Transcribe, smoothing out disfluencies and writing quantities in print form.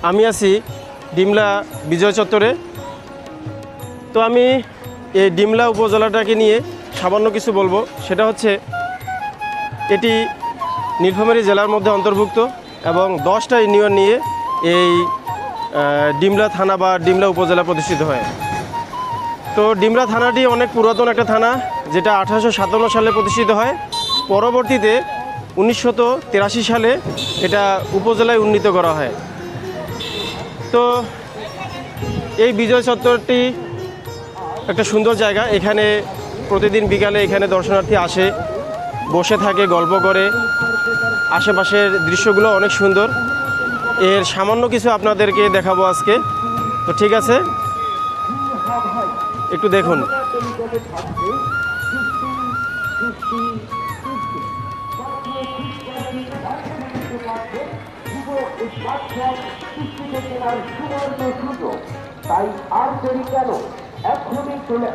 আমি আছি ডিমলা বিজয় চত্বরে। তো আমি এই ডিমলা উপজেলাটাকে নিয়ে সামান্য কিছু বলবো। সেটা হচ্ছে এটি নীলফামারী জেলার মধ্যে অন্তর্ভুক্ত এবং 10টা ইউনিয়ন নিয়ে এই ডিমলা থানা বা ডিমলা উপজেলা প্রতিষ্ঠিত হয়। তো ডিমলা থানাটি অনেক পুরাতন একটা থানা, যেটা 1857 সালে প্রতিষ্ঠিত হয়। পরবর্তীতে 1983 সালে এটা উপজেলায় উন্নীত করা হয়। তো এই বিজয় চত্বরটি একটা সুন্দর জায়গা। এখানে প্রতিদিন বিকালে এখানে দর্শনার্থী আসে, বসে থাকে, গল্প করে। আশেপাশের দৃশ্যগুলো অনেক সুন্দর। এর সামান্য কিছু আপনাদেরকে দেখাবো আজকে। তো ঠিক আছে, একটু দেখুন। তাই আর দেরি কেন, এখনই চলে